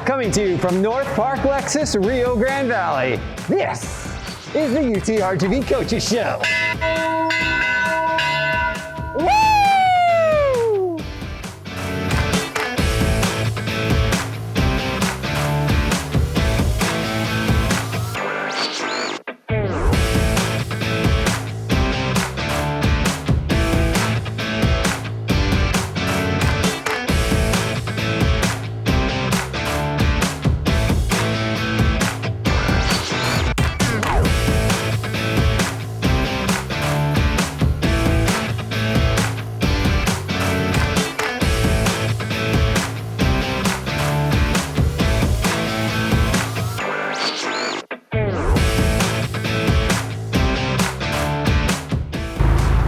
Coming to you from North Park, Lexus, Rio Grande Valley, this is the UTRGV Coaches Show. Woo!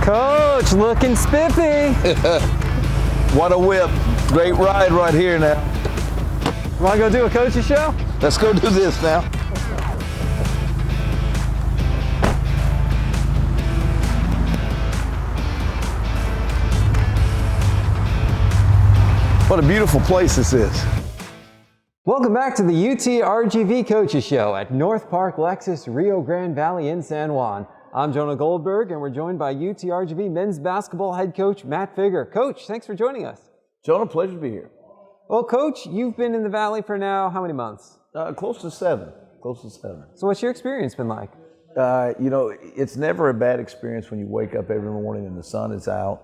Coach, looking spiffy. What a whip. Great ride right here now. Want to go do a coach's show? Let's go do this now. What a beautiful place this is. Welcome back to the UTRGV Coaches Show at North Park, Lexus, Rio Grande Valley in San Juan. I'm Jonah Goldberg, and we're joined by UTRGV men's basketball head coach Matt Figger. Coach, thanks for joining us. Jonah, pleasure to be here. Well, Coach, you've been in the Valley for now how many months? Close to seven. So what's your experience been like? It's never a bad experience when you wake up every morning and the sun is out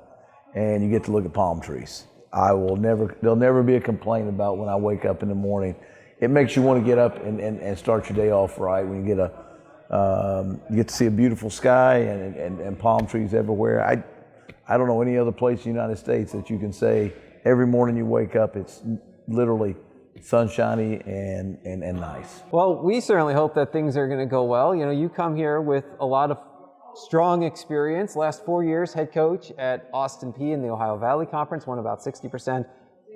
and you get to look at palm trees. There'll never be a complaint about when I wake up in the morning. It makes you want to get up and start your day off right when you get to see a beautiful sky and palm trees everywhere. I don't know any other place in the United States that you can say every morning you wake up, it's literally sunshiny and nice. Well, we certainly hope that things are going to go well. You know, you come here with a lot of strong experience. Last 4 years, head coach at Austin Peay in the Ohio Valley Conference, won about 60%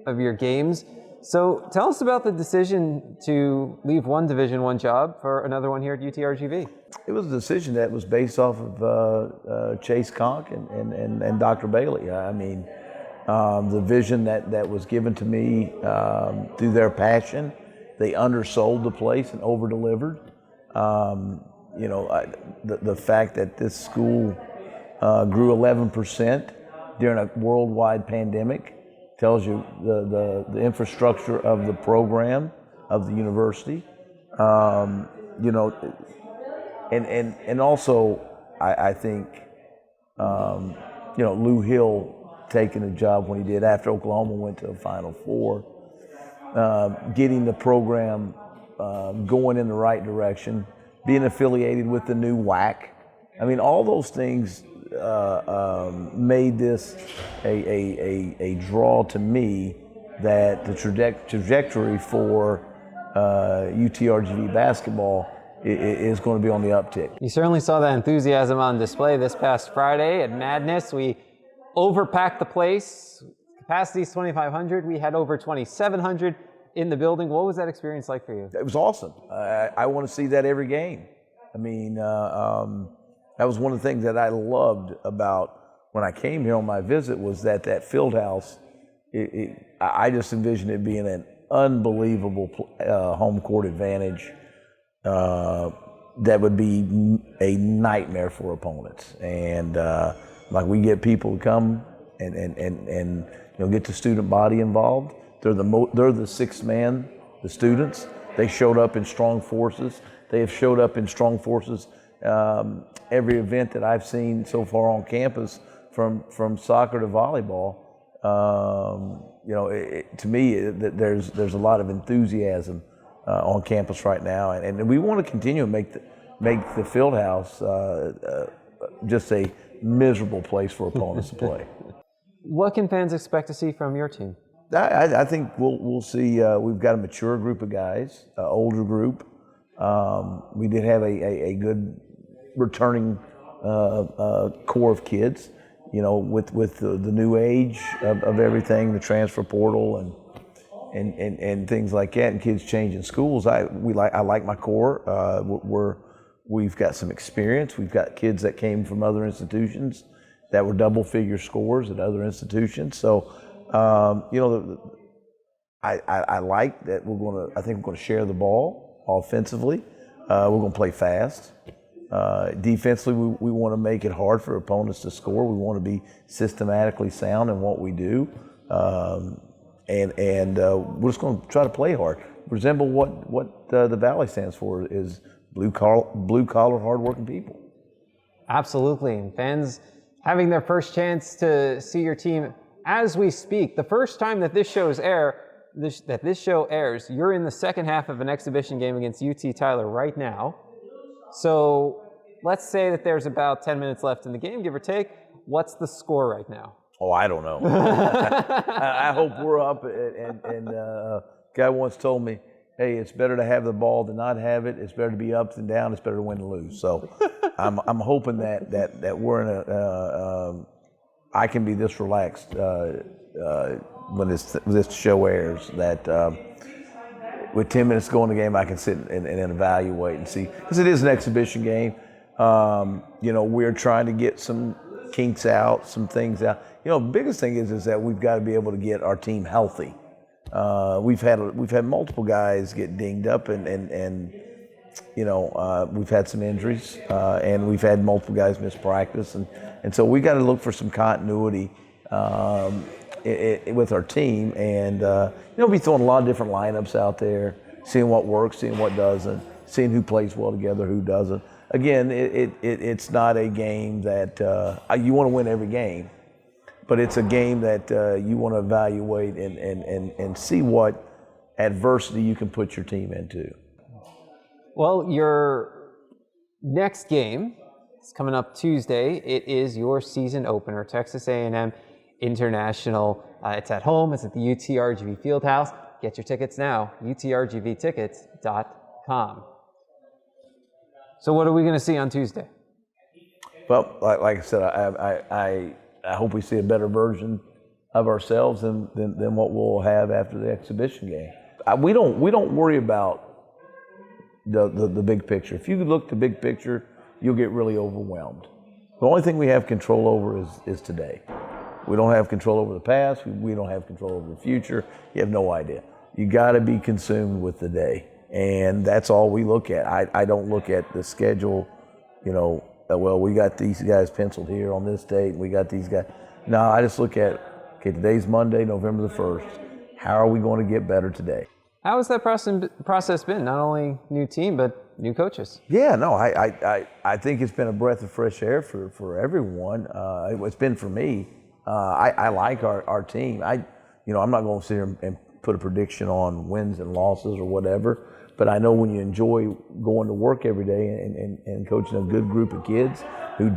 of your games. So tell us about the decision to leave one Division I job for another one here at UTRGV. It was a decision that was based off of Chase Conk and Dr. Bailey. I mean, the vision that was given to me through their passion, they undersold the place and over-delivered. The fact that this school grew 11% during a worldwide pandemic tells you the infrastructure of the program, of the university. And also I think, Lou Hill taking a job when he did after Oklahoma went to a Final Four, getting the program going in the right direction, being affiliated with the new WAC. I mean, all those things made this a draw to me that the trajectory for UTRGV basketball is going to be on the uptick. You certainly saw that enthusiasm on display this past Friday at Madness. We overpacked the place. Capacity is 2,500. We had over 2,700 in the building. What was that experience like for you? It was awesome. I want to see that every game. I mean, that was one of the things that I loved about when I came here on my visit was that field house. I just envisioned it being an unbelievable home court advantage that would be a nightmare for opponents. And we get people to come and get the student body involved. They're the sixth man, the students. They showed up in strong forces. They have showed up in strong forces every event that I've seen so far on campus, from soccer to volleyball. To me, there's a lot of enthusiasm on campus right now, and we want to continue to make the field house just a miserable place for opponents to play. What can fans expect to see from your team? I think we'll see. We've got a mature group of guys, older group. We did have a good returning core of kids, with the new age of everything, the transfer portal and things like that, and kids changing schools. I like my core. We've got some experience. We've got kids that came from other institutions that were double-figure scores at other institutions. So, I like that I think we're going to share the ball offensively. We're going to play fast. Defensively, we want to make it hard for opponents to score. We want to be systematically sound in what we do. And we're just going to try to play hard. Resemble what the Valley stands for is blue collar, hardworking people. Absolutely, and fans having their first chance to see your team as we speak. The first time that this show airs, you're in the second half of an exhibition game against UT Tyler right now. So let's say that there's about 10 minutes left in the game, give or take. What's the score right now? Oh, I don't know. I hope we're up. And guy once told me, hey, it's better to have the ball than not have it. It's better to be up than down. It's better to win than lose. So I'm hoping that we're in I can be this relaxed when this show airs, that with 10 minutes to go in the game, I can sit and evaluate and see. Because it is an exhibition game. We're trying to get some kinks out, some things out. The biggest thing is that we've got to be able to get our team healthy. We've had multiple guys get dinged up, and we've had some injuries, and we've had multiple guys miss practice, and so we got to look for some continuity with our team, and be throwing a lot of different lineups out there, seeing what works, seeing what doesn't, seeing who plays well together, who doesn't. Again, it's not a game that you want to win every game, but it's a game that you want to evaluate and see what adversity you can put your team into. Well, your next game is coming up Tuesday. It is your season opener, Texas A&M International. It's at home. It's at the UTRGV Fieldhouse. Get your tickets now, utrgvtickets.com. So what are we going to see on Tuesday? Well, like I said, I hope we see a better version of ourselves than what we'll have after the exhibition game. We don't worry about the big picture. If you look at the big picture, you'll get really overwhelmed. The only thing we have control over is today. We don't have control over the past. We don't have control over the future. You have no idea. You got to be consumed with the day, and that's all we look at. I don't look at the schedule, well, we got these guys penciled here on this date, and we got these guys. No, I just look at, okay, today's Monday, November the 1st. How are we going to get better today? How has that process been? Not only new team, but new coaches. Yeah, no, I think it's been a breath of fresh air for everyone. It's been for me. I like our team. I'm not going to sit here and put a prediction on wins and losses or whatever, but I know when you enjoy going to work every day and coaching a good group of kids who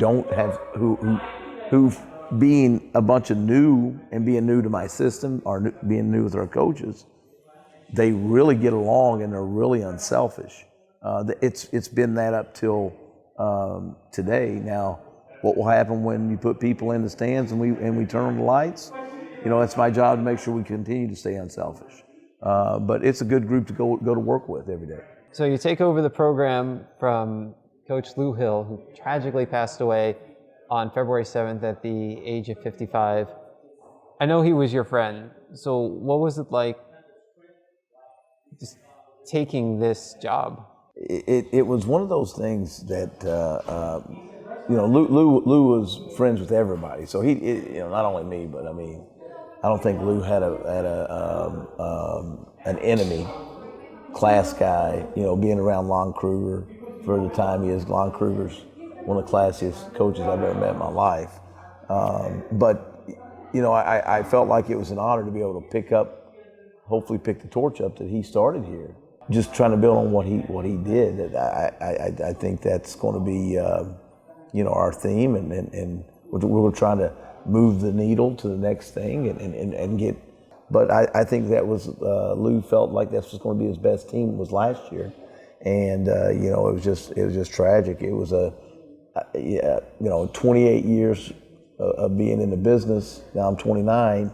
being a bunch of new and being new to my system or being new with our coaches, they really get along and they're really unselfish. It's been that up till today. Now, what will happen when you put people in the stands and we turn on the lights? It's my job to make sure we continue to stay unselfish. But it's a good group to go to work with every day. So you take over the program from Coach Lou Hill, who tragically passed away on February 7th at the age of 55. I know he was your friend. So what was it like just taking this job? It was one of those things that Lou was friends with everybody. So he not only me, but I mean, I don't think Lou had an enemy, class guy. Being around Lon Kruger for the time he is. Lon Kruger's one of the classiest coaches I've ever met in my life. But I felt like it was an honor to be able to hopefully pick the torch up that he started here. Just trying to build on what he did. I think that's going to be our theme, and we're trying to move the needle to the next thing and get. But I think that was Lou felt like this was going to be his best team was last year, and it was just tragic. It was 28 years of being in the business. Now I'm 29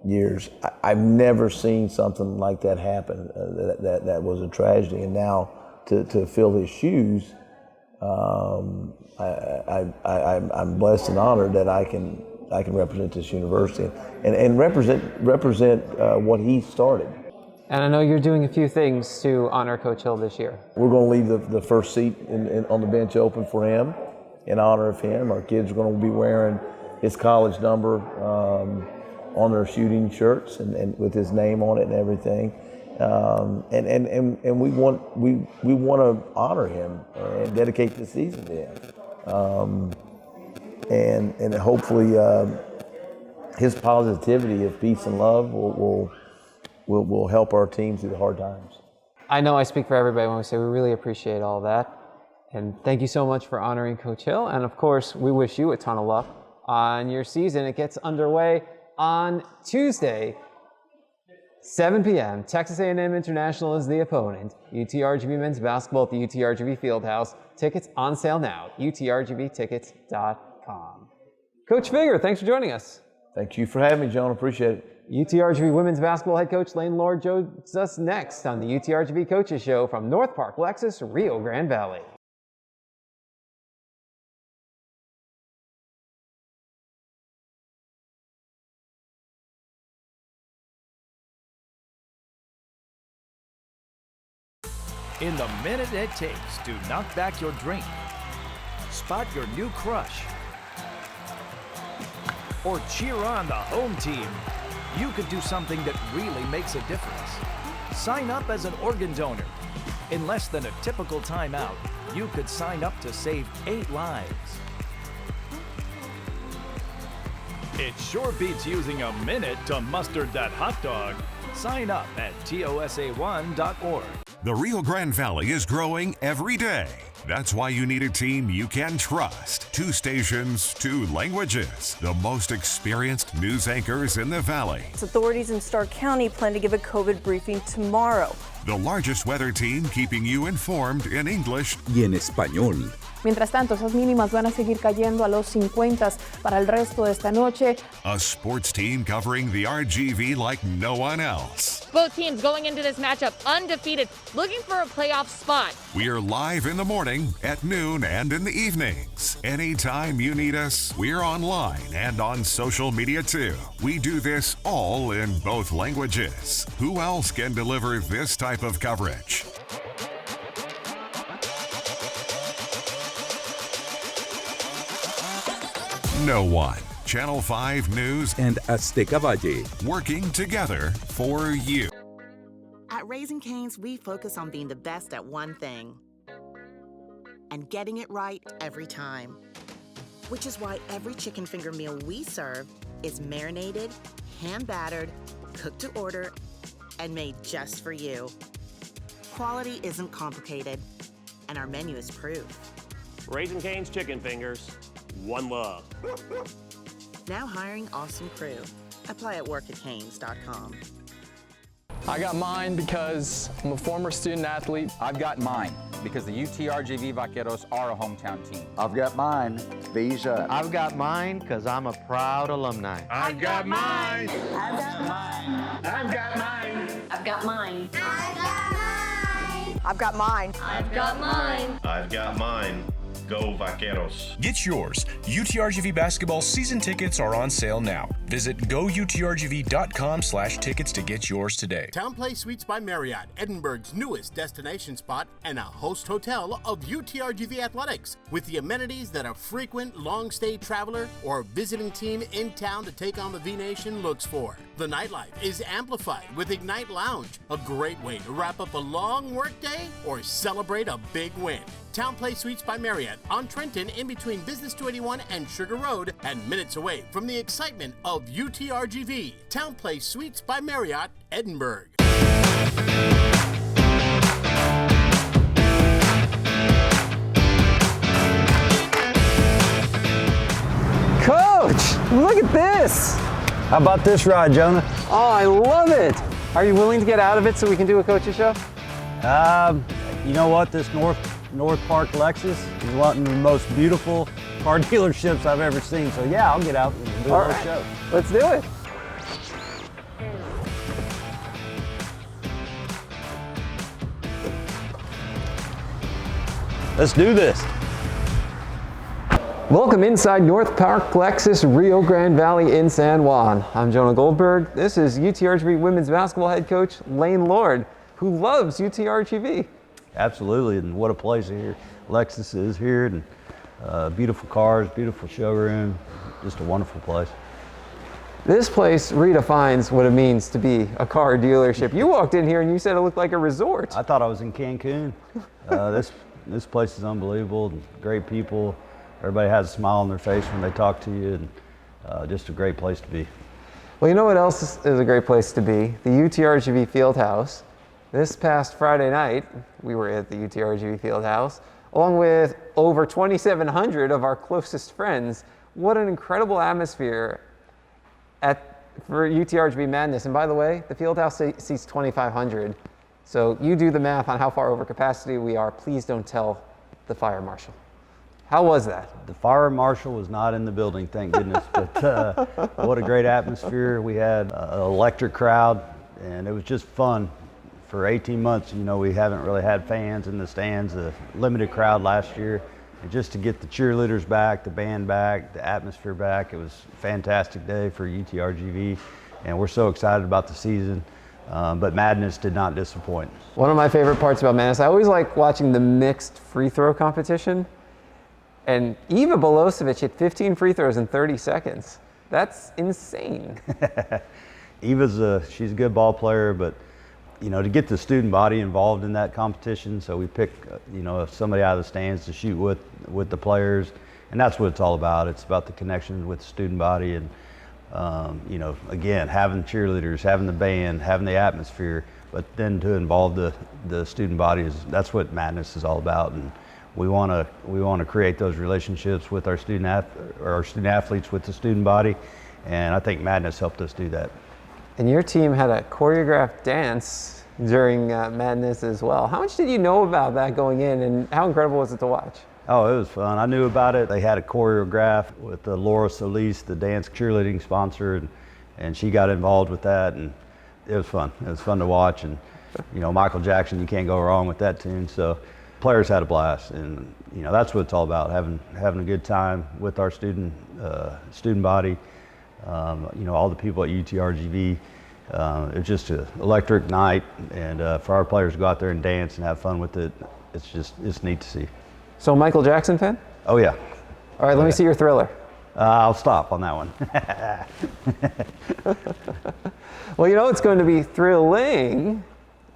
years. I've never seen something like that happen. That was a tragedy, and now to fill his shoes. I'm blessed and honored that I can I can represent this university and represent what he started. And I know you're doing a few things to honor Coach Hill this year. We're going to leave the first seat on the bench open for him in honor of him. Our kids are going to be wearing his college number on their shooting shirts and with his name on it and everything. And we want to honor him and dedicate the season to him. And hopefully his positivity of peace and love will help our team through the hard times. I know I speak for everybody when we say we really appreciate all that. And thank you so much for honoring Coach Hill. And of course, we wish you a ton of luck on your season. It gets underway on Tuesday, 7 p.m. Texas A&M International is the opponent. UTRGV men's basketball at the UTRGV Fieldhouse. Tickets on sale now. UTRGVtickets.com. Coach Figger, thanks for joining us. Thank you for having me, John. Appreciate it. UTRGV women's basketball head coach Lane Lord joins us next on the UTRGV Coaches Show from North Park, Lexus, Rio Grande Valley. In the minute it takes to knock back your drink, spot your new crush, or cheer on the home team, you could do something that really makes a difference. Sign up as an organ donor. In less than a typical timeout, you could sign up to save 8 lives. It sure beats using a minute to mustard that hot dog. Sign up at TOSA1.org. The Rio Grande Valley is growing every day. That's why you need a team you can trust. 2 stations, 2 languages. The most experienced news anchors in the valley. Authorities in Stark County plan to give a COVID briefing tomorrow. The largest weather team keeping you informed in English y en español. Mientras tanto, esas mínimas van a seguir cayendo a los 50 para el resto de esta noche. A sports team covering the RGV like no one else. Both teams going into this matchup undefeated, looking for a playoff spot. We're live in the morning, at noon, and in the evenings. Anytime you need us, we're online and on social media too. We do this all in both languages. Who else can deliver this type of coverage? No one. Channel 5 News and Azteca Valle. Working together for you. At Raising Cane's, we focus on being the best at one thing and getting it right every time. Which is why every chicken finger meal we serve is marinated, hand-battered, cooked to order, and made just for you. Quality isn't complicated, and our menu is proof. Raising Cane's chicken fingers. One love. Now hiring awesome crew. Apply at work@canes.com. I got mine because I'm a former student athlete. I've got mine because the UTRGV Vaqueros are a hometown team. I've got mine. Visa. I've got mine because I'm a proud alumni. I've got mine. I've got mine. I've got mine. I've got mine. I've got mine. I've got mine. I've got mine. I've got mine. Go Vaqueros. Get yours. UTRGV basketball season tickets are on sale now. Visit goutrgv.com/tickets to get yours today. Town Place Suites by Marriott, Edinburgh's newest destination spot and a host hotel of UTRGV athletics with the amenities that a frequent long-stay traveler or visiting team in town to take on the V-Nation looks for. The nightlife is amplified with Ignite Lounge, a great way to wrap up a long workday or celebrate a big win. Town Place Suites by Marriott on Trenton in between Business 281 and Sugar Road and minutes away from the excitement of UTRGV. Town Place Suites by Marriott, Edinburgh. Coach, look at this. How about this ride, Jonah? Oh, I love it. Are you willing to get out of it so we can do a coach's show? You know what? This North Park Lexus is one of the most beautiful car dealerships I've ever seen. So yeah, I'll get out and do a little show. Let's do it. Let's do this. Welcome inside North Park Lexus, Rio Grande Valley in San Juan. I'm Jonah Goldberg. This is UTRGV women's basketball head coach Lane Lord, who loves UTRGV. Absolutely, and what a place here. Lexus is here, and beautiful cars, beautiful showroom, just a wonderful place. This place redefines what it means to be a car dealership. You walked in here and you said it looked like a resort. I thought I was in Cancun. This place is unbelievable, great people. Everybody has a smile on their face when they talk to you, and just a great place to be. Well, you know what else is a great place to be? The UTRGV Fieldhouse. This past Friday night, we were at the UTRGV Fieldhouse, along with over 2,700 of our closest friends. What an incredible atmosphere for UTRGV Madness. And by the way, the Fieldhouse seats 2,500. So you do the math on how far over capacity we are. Please don't tell the fire marshal. How was that? The fire marshal was not in the building, thank goodness, but what a great atmosphere. We had an electric crowd, and it was just fun. For 18 months, you know, we haven't really had fans in the stands, a limited crowd last year. And just to get the cheerleaders back, the band back, the atmosphere back, it was a fantastic day for UTRGV, and we're so excited about the season. But Madness did not disappoint. One of my favorite parts about Madness, I always like watching the mixed free throw competition. And Eva Belosevic hit 15 free throws in 30 seconds. That's insane. She's a good ball player, but you know, to get the student body involved in that competition, so we pick, you know, somebody out of the stands to shoot with the players, and that's what it's all about. It's about the connection with the student body, and you know, again, having cheerleaders, having the band, having the atmosphere, but then to involve the student body that's what Madness is all about. And we want to create those relationships with our student athletes with the student body, and I think Madness helped us do that. And your team had a choreographed dance during Madness as well. How much did you know about that going in, and how incredible was it to watch? Oh, it was fun. I knew about it. They had a choreograph with Laura Solis, the dance cheerleading sponsor, and she got involved with that, and it was fun. It was fun to watch, and you know, Michael Jackson, you can't go wrong with that tune. So players had a blast, and you know, that's what it's all about, having a good time with our student body. You know, all the people at UTRGV. It was just an electric night, and for our players to go out there and dance and have fun with it, it's neat to see. So, Michael Jackson fan? Oh yeah. All right, let me see your Thriller. I'll stop on that one. Well, you know, it's going to be thrilling.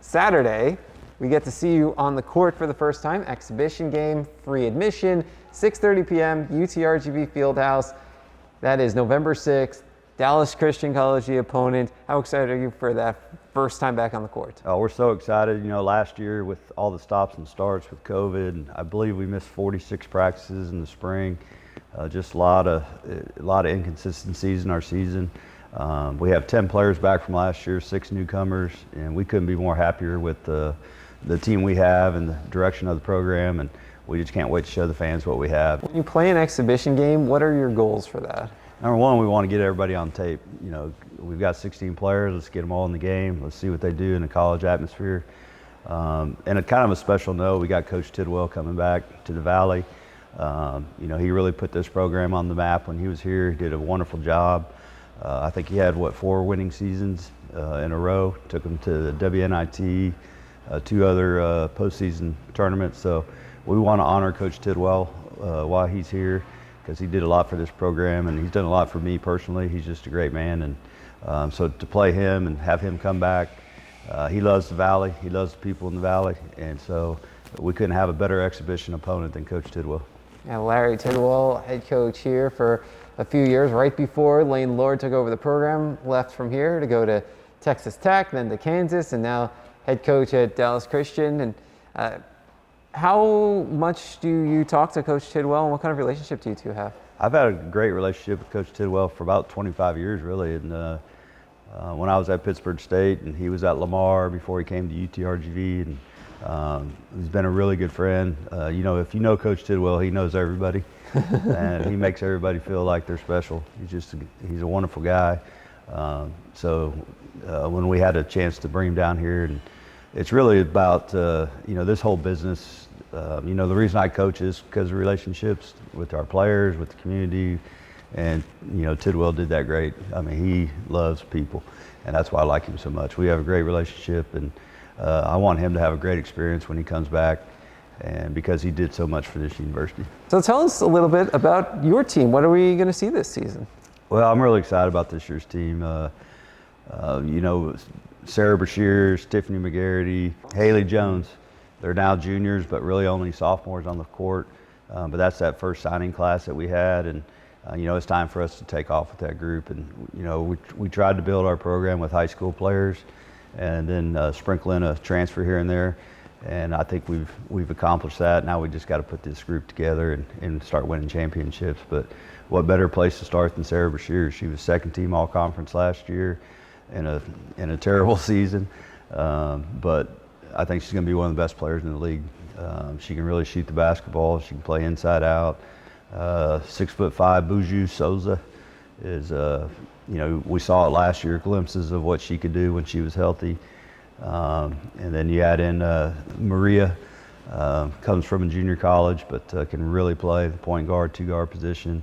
Saturday, we get to see you on the court for the first time. Exhibition game, free admission, 6:30 p.m., UTRGV Fieldhouse. That is November 6th, Dallas Christian College, the opponent. How excited are you for that first time back on the court? Oh, we're so excited. You know, last year with all the stops and starts with COVID, I believe we missed 46 practices in the spring. Just a lot of inconsistencies in our season. We have 10 players back from last year, 6 newcomers, and we couldn't be more happier with the team we have and the direction of the program, and we just can't wait to show the fans what we have. When you play an exhibition game, what are your goals for that? Number one, we want to get everybody on tape. You know, we've got 16 players. Let's get them all in the game. Let's see what they do in a college atmosphere. And a kind of a special note, we got Coach Tidwell coming back to the Valley. You know, he really put this program on the map when he was here. He did a wonderful job. I think he had, 4 winning seasons in a row. Took them to the WNIT, 2 other postseason tournaments. So we want to honor Coach Tidwell while he's here, because he did a lot for this program, and he's done a lot for me personally. He's just a great man, and so to play him and have him come back, he loves the Valley, he loves the people in the Valley, and so we couldn't have a better exhibition opponent than Coach Tidwell. Yeah, Larry Tidwell, head coach here for a few years, right before Lane Lord took over the program, left from here to go to Texas Tech, then to Kansas, and now head coach at Dallas Christian. And how much do you talk to Coach Tidwell, and what kind of relationship do you two have? I've had a great relationship with Coach Tidwell for about 25 years, really. And when I was at Pittsburgh State, and he was at Lamar before he came to UTRGV, and he's been a really good friend. You know, if you know Coach Tidwell, he knows everybody, and he makes everybody feel like they're special. He's a wonderful guy. So when we had a chance to bring him down here, and it's really about, you know, this whole business You know, the reason I coach is because of relationships with our players, with the community, and, you know, Tidwell did that great. I mean, he loves people, and that's why I like him so much. We have a great relationship, and I want him to have a great experience when he comes back, and because he did so much for this university. So tell us a little bit about your team. What are we going to see this season? Well, I'm really excited about this year's team. You know, Sarah Brashear, Tiffany McGarity, Haley Jones. They're now juniors, but really only sophomores on the court. But that's that first signing class that we had, and you know, it's time for us to take off with that group. And you know, we tried to build our program with high school players, and then sprinkle in a transfer here and there. And I think we've accomplished that. Now we just got to put this group together and start winning championships. But what better place to start than Sarah Brashear? She was second team all conference last year in a terrible season. But I think she's going to be one of the best players in the league. She can really shoot the basketball. She can play inside out. 6'5" Buju Souza is, you know, we saw it last year, glimpses of what she could do when she was healthy. And then you add in Maria, comes from a junior college, but can really play the point guard, 2-guard position.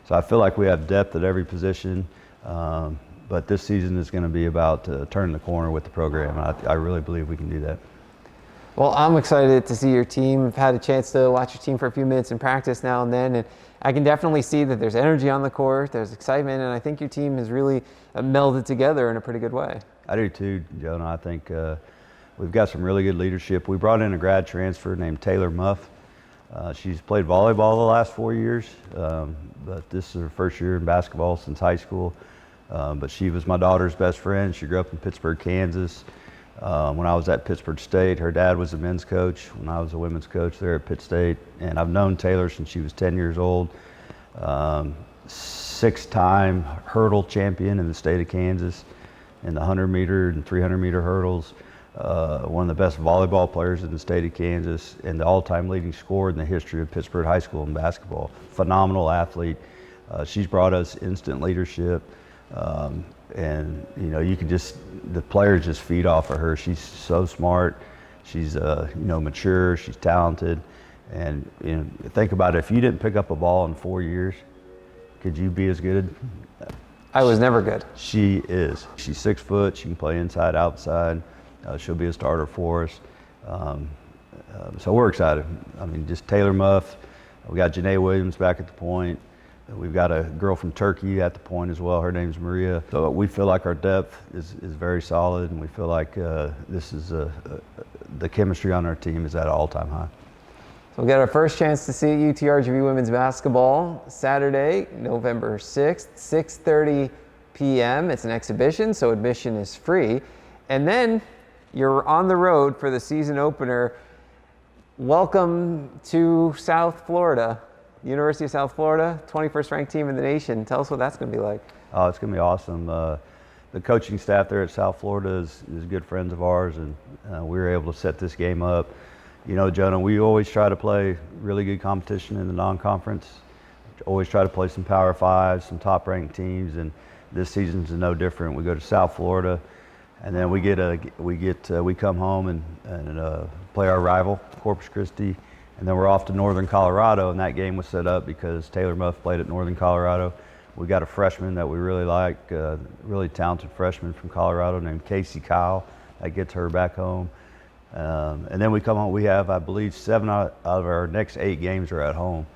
So I feel like we have depth at every position. But this season is going to be about turning the corner with the program. I really believe we can do that. Well, I'm excited to see your team. I've had a chance to watch your team for a few minutes in practice now and then, and I can definitely see that there's energy on the court, there's excitement, and I think your team has really melded together in a pretty good way. I do too, Jonah. I think we've got some really good leadership. We brought in a grad transfer named Taylor Muff. She's played volleyball the last 4 years, but this is her first year in basketball since high school. But she was my daughter's best friend. She grew up in Pittsburgh, Kansas. When I was at Pittsburgh State, her dad was a men's coach when I was a women's coach there at Pitt State. And I've known Taylor since she was 10 years old. 6-time hurdle champion in the state of Kansas in the 100-meter and 300-meter hurdles. One of the best volleyball players in the state of Kansas, and the all-time leading scorer in the history of Pittsburgh High School in basketball. Phenomenal athlete. She's brought us instant leadership. And you know, you can just, the players just feed off of her. She's so smart. She's you know, mature. She's talented. And you know, think about it. If you didn't pick up a ball in 4 years, could you be as good? I was never good. She is. She's 6 foot. She can play inside, outside. She'll be a starter for us. So we're excited. I mean, just Taylor Muff. We got Janae Williams back at the point. We've got a girl from Turkey at the point as well. Her name's Maria. So we feel like our depth is very solid, and we feel like this is the chemistry on our team is at an all-time high. So we'll get our first chance to see UTRGV women's basketball Saturday, November 6th, 6:30 p.m. It's an exhibition, so admission is free. And then you're on the road for the season opener. Welcome to South Florida. University of South Florida, 21st ranked team in the nation. Tell us what that's going to be like. Oh, it's going to be awesome. The coaching staff there at South Florida is good friends of ours, and we were able to set this game up. You know, Jonah, we always try to play really good competition in the non-conference. Always try to play some Power Fives, some top-ranked teams, and this season's no different. We go to South Florida, and then we come home and play our rival, Corpus Christi. And then we're off to Northern Colorado, and that game was set up because Taylor Muff played at Northern Colorado. We got a freshman that we really like, really talented freshman from Colorado named Casey Kyle. That gets her back home. And then we come home. We have, I believe, 7 out of our next 8 games are at home.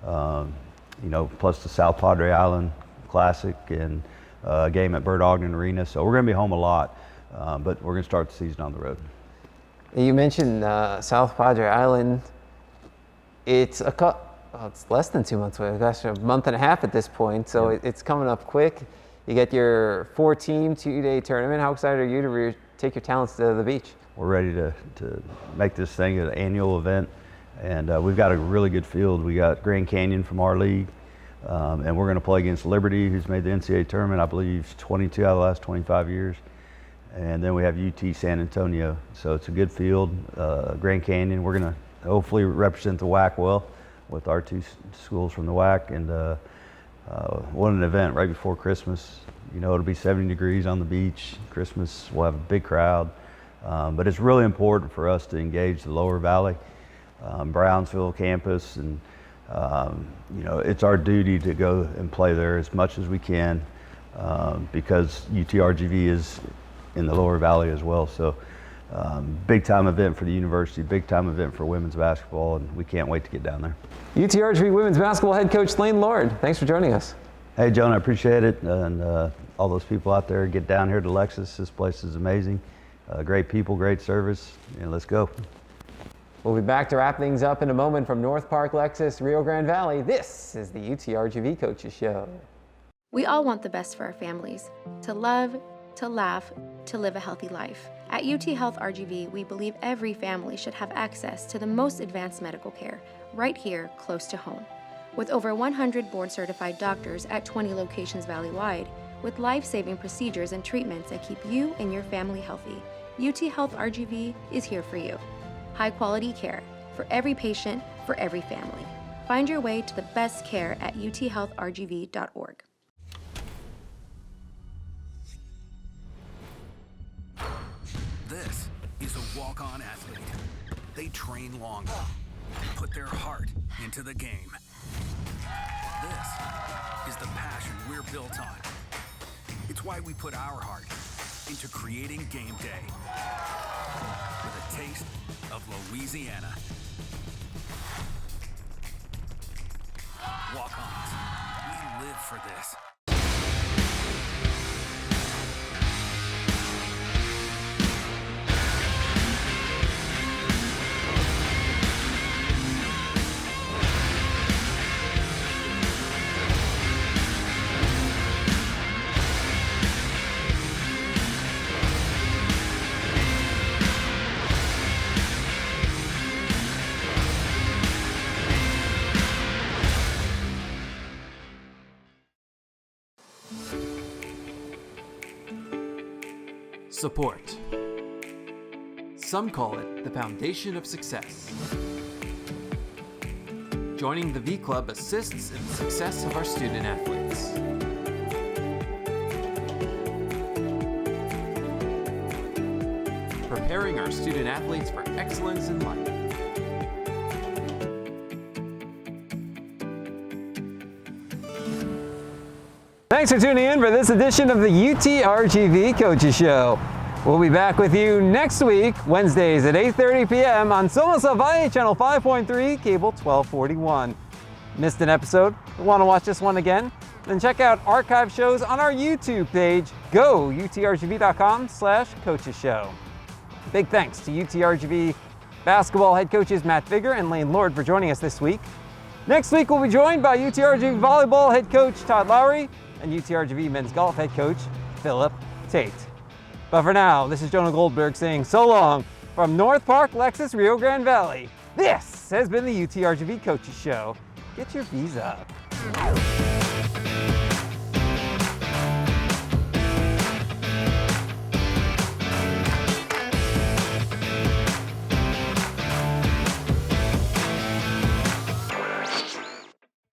You know, plus the South Padre Island Classic and a game at Bird Ogden Arena. So we're going to be home a lot, but we're going to start the season on the road. You mentioned South Padre Island. It's it's less than 2 months away. Gosh, a month and a half at this point. So yeah. It's coming up quick. You get your 4-team 2-day tournament. How excited are you to take your talents to the beach? We're ready to make this thing an annual event, and we've got a really good field. We got Grand Canyon from our league, and we're going to play against Liberty, who's made the NCAA tournament, I believe, 22 out of the last 25 years. And then we have UT San Antonio. So it's a good field. Grand Canyon, we're going to hopefully represent the WAC well with our 2 schools from the WAC. And what an event right before Christmas. You know, it'll be 70 degrees on the beach. Christmas, we'll have a big crowd. But it's really important for us to engage the lower valley. Brownsville campus, and you know, it's our duty to go and play there as much as we can because UTRGV is in the Lower Valley as well. So big time event for the university, big time event for women's basketball, and we can't wait to get down there. UTRGV women's basketball head coach Lane Lord, thanks for joining us. Hey, Joan, I appreciate it, and all those people out there, get down here to Lexus. This place is amazing. Great people, great service, and let's go. We'll be back to wrap things up in a moment from North Park, Lexus, Rio Grande Valley. This is the UTRGV Coaches Show. We all want the best for our families, to love, to laugh, to live a healthy life. At UT Health RGV, we believe every family should have access to the most advanced medical care right here, close to home. With over 100 board-certified doctors at 20 locations valley-wide, with life-saving procedures and treatments that keep you and your family healthy, UT Health RGV is here for you. High-quality care for every patient, for every family. Find your way to the best care at uthealthrgv.org. This is a walk-on athlete. They train longer, put their heart into the game. This is the passion we're built on. It's why we put our heart into creating game day with a taste of Louisiana. Walk-ons, we live for this. Support. Some call it the foundation of success. Joining the V Club assists in the success of our student athletes. Preparing our student athletes for excellence in life. Thanks for tuning in for this edition of the UTRGV Coaches Show. We'll be back with you next week, Wednesdays at 8:30 p.m. on Somos El Valle, Channel 5.3, Cable 1241. Missed an episode? Want to watch this one again? Then check out archive shows on our YouTube page. Go utrgv.com/coaches show. Big thanks to UTRGV basketball head coaches Matt Figger and Lane Lord for joining us this week. Next week, we'll be joined by UTRGV volleyball head coach Todd Lowry and UTRGV men's golf head coach Philip Tate. But for now, this is Jonah Goldberg saying so long from North Park, Lexus, Rio Grande Valley. This has been the UTRGV Coaches Show. Get your V's up.